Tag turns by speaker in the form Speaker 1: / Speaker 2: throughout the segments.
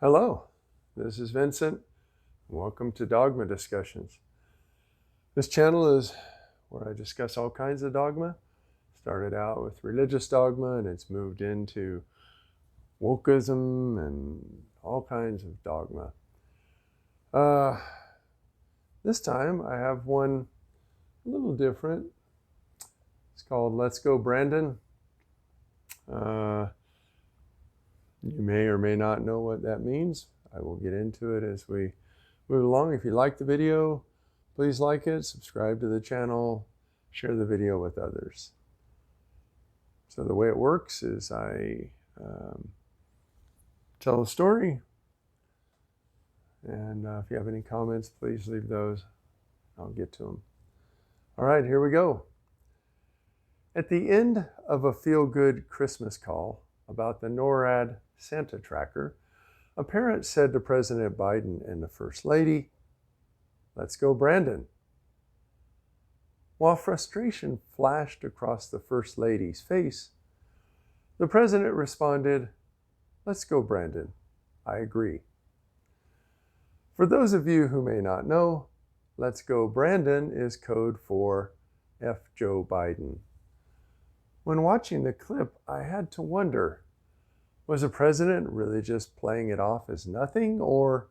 Speaker 1: Hello, this is Vincent. Welcome to Dogma Discussions. This channel is where I discuss all kinds of dogma. Started out with religious dogma and it's moved into wokeism and all kinds of dogma. This time I have one a little different. It's called Let's Go Brandon. You may or may not know what that means. I will get into it as we move along. If you like the video, please like it, subscribe to the channel, share the video with others. So the way it works is I tell a story, and if you have any comments, please leave those. I'll get to them. All right, here we go. At the end of a feel-good Christmas call about the NORAD Santa tracker, a parent said to President Biden and the First Lady, "Let's go, Brandon." While frustration flashed across the First Lady's face, the President responded, "Let's go, Brandon. I agree." For those of you who may not know, "Let's go, Brandon" is code for F. Joe Biden. When watching the clip, I had to wonder, was the president really just playing it off as nothing, or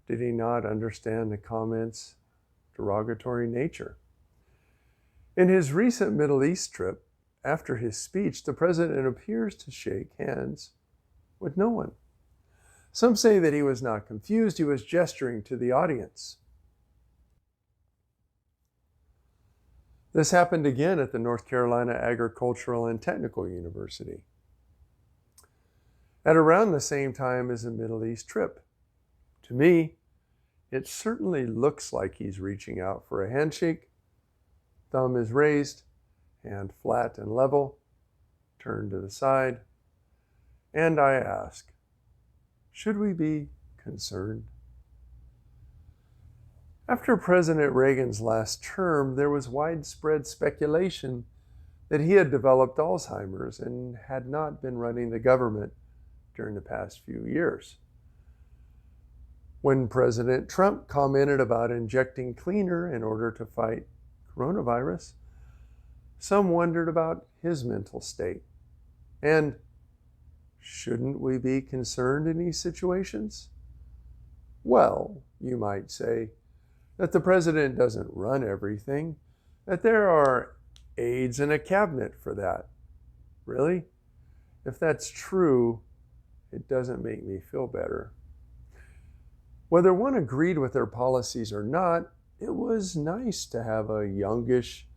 Speaker 1: did he not understand the comment's derogatory nature? In his recent Middle East trip, after his speech, the president appears to shake hands with no one. Some say that he was not confused, he was gesturing to the audience. This happened again at the North Carolina Agricultural and Technical University, at around the same time as the Middle East trip. To me, it certainly looks like he's reaching out for a handshake. Thumb is raised, hand flat and level, turned to the side. And I ask, should we be concerned? After President Reagan's last term, there was widespread speculation that he had developed Alzheimer's and had not been running the government during the past few years. When President Trump commented about injecting cleaner in order to fight coronavirus, some wondered about his mental state. And shouldn't we be concerned in these situations? Well, you might say that the president doesn't run everything, that there are aides in a cabinet for that. Really? If that's true, it doesn't make me feel better. Whether one agreed with their policies or not, it was nice to have a youngish,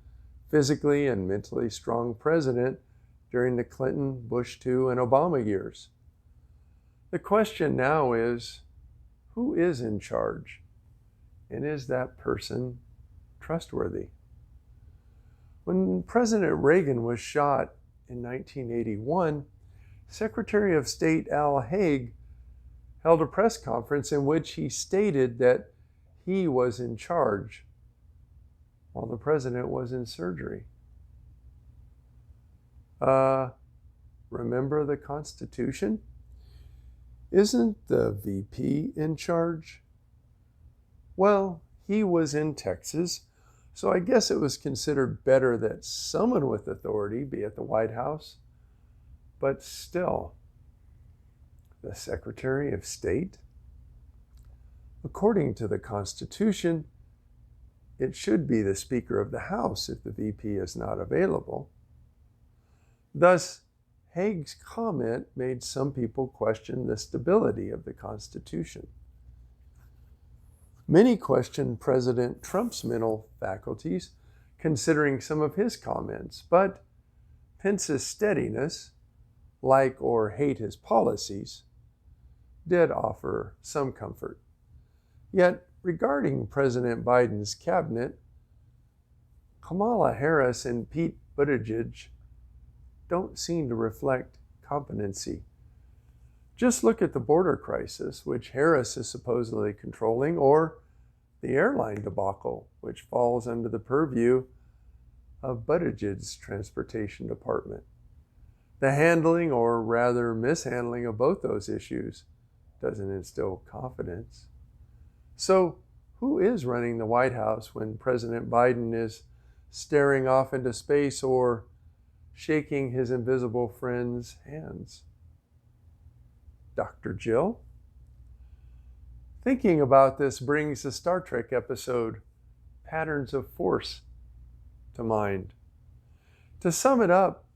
Speaker 1: physically and mentally strong president during the Clinton, Bush II, and Obama years. The question now is, who is in charge? And is that person trustworthy? When President Reagan was shot in 1981, Secretary of State Al Haig held a press conference in which he stated that he was in charge while the president was in surgery. Remember the Constitution? Isn't the VP in charge? Well, he was in Texas, so I guess it was considered better that someone with authority be at the White House. But still, the Secretary of State? According to the Constitution, it should be the Speaker of the House if the VP is not available. Thus, Haig's comment made some people question the stability of the Constitution. Many questioned President Trump's mental faculties, considering some of his comments, but Pence's steadiness, like or hate his policies, did offer some comfort. Yet, regarding President Biden's cabinet, Kamala Harris and Pete Buttigieg don't seem to reflect competency. Just look at the border crisis, which Harris is supposedly controlling, or the airline debacle, which falls under the purview of Buttigieg's transportation department. The handling, or rather mishandling, of both those issues doesn't instill confidence. So, who is running the White House when President Biden is staring off into space or shaking his invisible friend's hands? Dr. Jill? Thinking about this brings the Star Trek episode, Patterns of Force, to mind. To sum it up,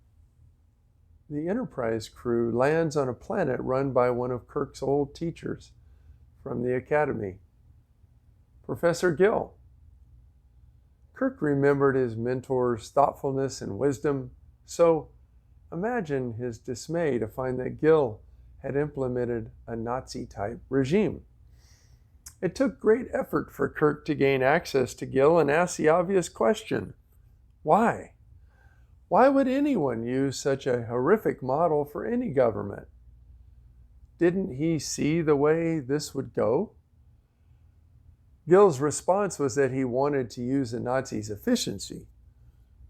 Speaker 1: the Enterprise crew lands on a planet run by one of Kirk's old teachers from the Academy, Professor Gill. Kirk remembered his mentor's thoughtfulness and wisdom, so imagine his dismay to find that Gill had implemented a Nazi-type regime. It took great effort for Kirk to gain access to Gill and ask the obvious question: why? Why would anyone use such a horrific model for any government? Didn't he see the way this would go? Gill's response was that he wanted to use the Nazis' efficiency,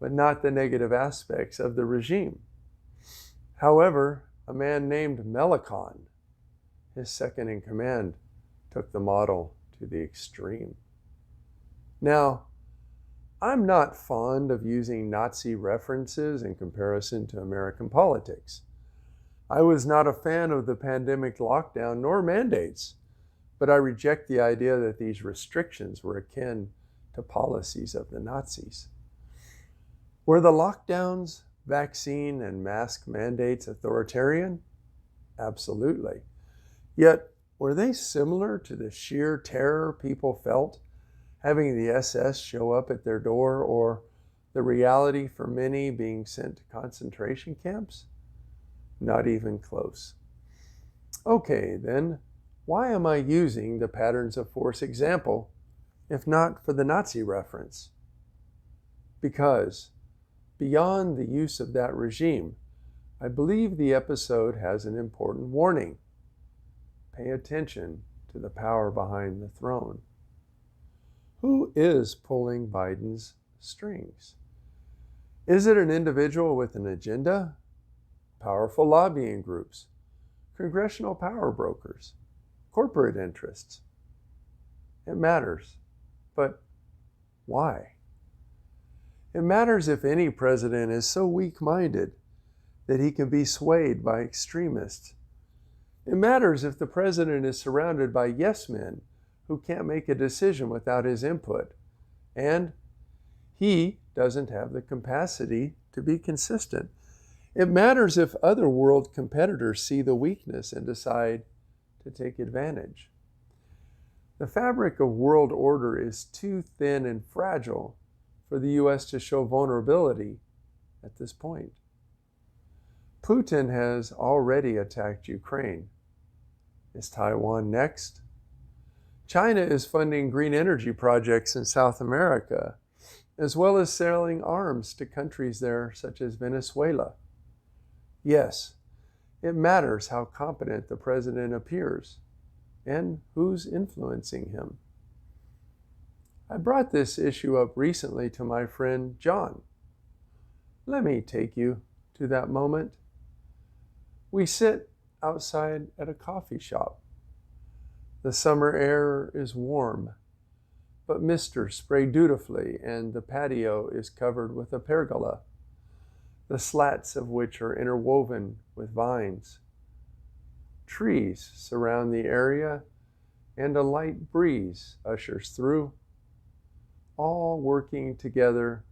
Speaker 1: but not the negative aspects of the regime. However, a man named Melicon, his second in command, took the model to the extreme. Now, I'm not fond of using Nazi references in comparison to American politics. I was not a fan of the pandemic lockdown nor mandates, but I reject the idea that these restrictions were akin to policies of the Nazis. Were the lockdowns, vaccine, and mask mandates authoritarian? Absolutely. Yet, were they similar to the sheer terror people felt having the SS show up at their door, or the reality for many being sent to concentration camps? Not even close. Okay, then, why am I using the Patterns of Force example, if not for the Nazi reference? Because, beyond the use of that regime, I believe the episode has an important warning. Pay attention to the power behind the throne. Who is pulling Biden's strings? Is it an individual with an agenda? Powerful lobbying groups, congressional power brokers, corporate interests? It matters, but why? It matters if any president is so weak-minded that he can be swayed by extremists. It matters if the president is surrounded by yes men who can't make a decision without his input, and he doesn't have the capacity to be consistent. It matters if other world competitors see the weakness and decide to take advantage. The fabric of world order is too thin and fragile for the U.S. to show vulnerability at this point. Putin has already attacked Ukraine. Is Taiwan next? China is funding green energy projects in South America, as well as selling arms to countries there such as Venezuela. Yes, it matters how competent the president appears and who's influencing him. I brought this issue up recently to my friend John. Let me take you to that moment. We sit outside at a coffee shop. The summer air is warm, but mists spray dutifully, and the patio is covered with a pergola, the slats of which are interwoven with vines. Trees surround the area, and a light breeze ushers through, all working together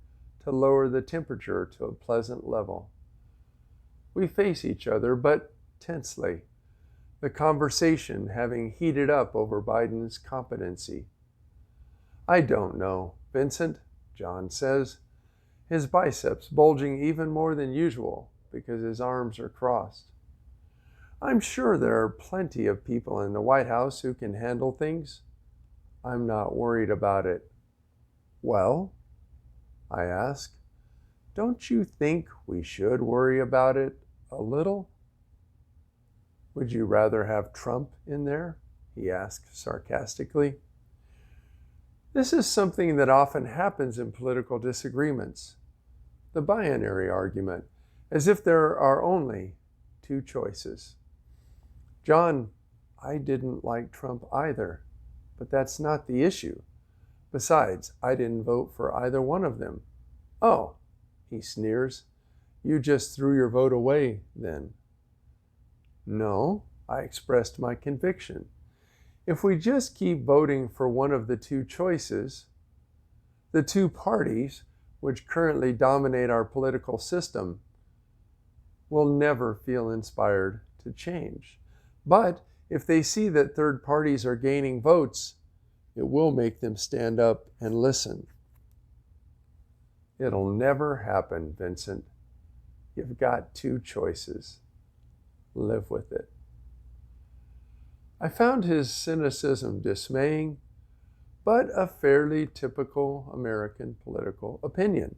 Speaker 1: to lower the temperature to a pleasant level. We face each other, but tensely, the conversation having heated up over Biden's competency. I don't know, Vincent, John says, his biceps bulging even more than usual because his arms are crossed. I'm sure there are plenty of people in the White House who can handle things. I'm not worried about it. Well, I ask, don't you think we should worry about it a little? Would you rather have Trump in there? He asked sarcastically. This is something that often happens in political disagreements. The binary argument, as if there are only two choices. John, I didn't like Trump either, but that's not the issue. Besides, I didn't vote for either one of them. Oh, he sneers, you just threw your vote away then. No, I expressed my conviction. If we just keep voting for one of the two choices, the two parties which currently dominate our political system will never feel inspired to change. But if they see that third parties are gaining votes, it will make them stand up and listen. It'll never happen, Vincent. You've got two choices. Live with it. I found his cynicism dismaying, but a fairly typical American political opinion.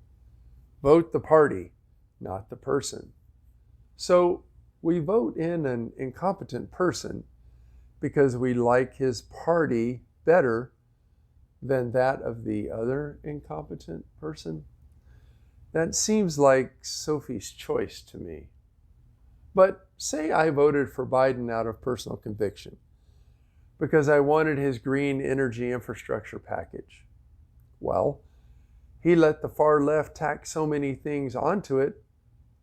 Speaker 1: Vote the party, not the person. So we vote in an incompetent person because we like his party better than that of the other incompetent person. That seems like Sophie's choice to me. But say I voted for Biden out of personal conviction because I wanted his green energy infrastructure package. Well, he let the far left tack so many things onto it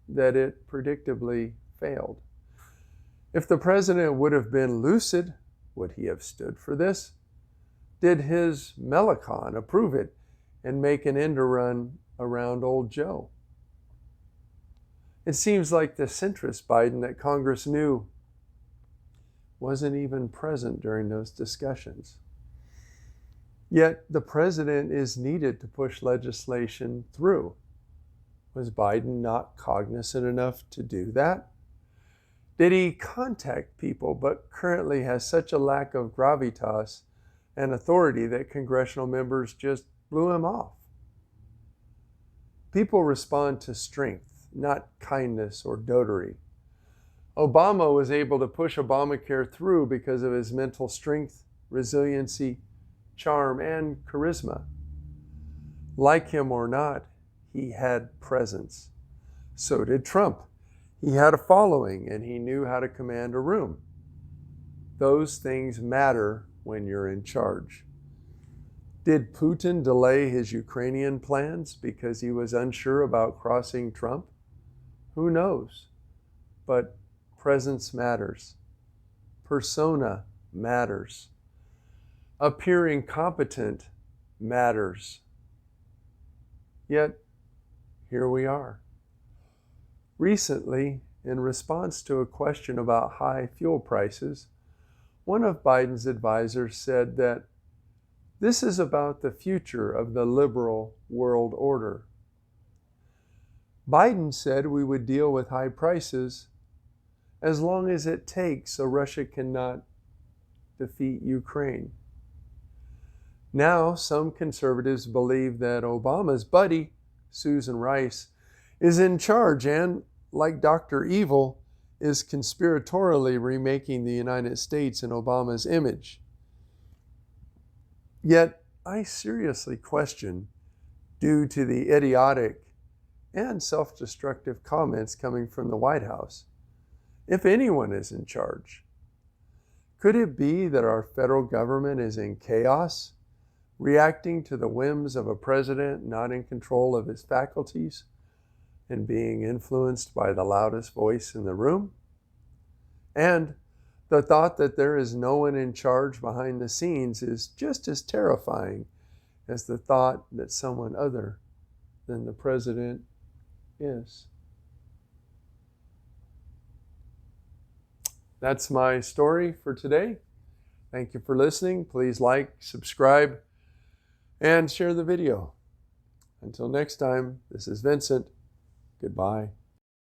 Speaker 1: that it predictably failed. If the president would have been lucid, would he have stood for this? Did his Melicon approve it and make an end run around old Joe? It seems like the centrist Biden that Congress knew wasn't even present during those discussions. Yet the president is needed to push legislation through. Was Biden not cognizant enough to do that? Did he contact people but currently has such a lack of gravitas and authority that congressional members just blew him off? People respond to strength, not kindness or dotery. Obama was able to push Obamacare through because of his mental strength, resiliency, charm, and charisma. Like him or not, he had presence. So did Trump. He had a following and he knew how to command a room. Those things matter when you're in charge. Did Putin delay his Ukrainian plans because he was unsure about crossing Trump? Who knows? But presence matters. Persona matters. Appearing competent matters. Yet, here we are. Recently, in response to a question about high fuel prices, one of Biden's advisors said that this is about the future of the liberal world order. Biden said we would deal with high prices as long as it takes so Russia cannot defeat Ukraine. Now, some conservatives believe that Obama's buddy, Susan Rice, is in charge and, like Dr. Evil, is conspiratorially remaking the United States in Obama's image. Yet, I seriously question, due to the idiotic and self-destructive comments coming from the White House, if anyone is in charge. Could it be that our federal government is in chaos, reacting to the whims of a president not in control of his faculties and being influenced by the loudest voice in the room? And the thought that there is no one in charge behind the scenes is just as terrifying as the thought that someone other than the president is. That's my story for today. Thank you for listening. Please like, subscribe, and share the video. Until next time, this is Vincent. Goodbye.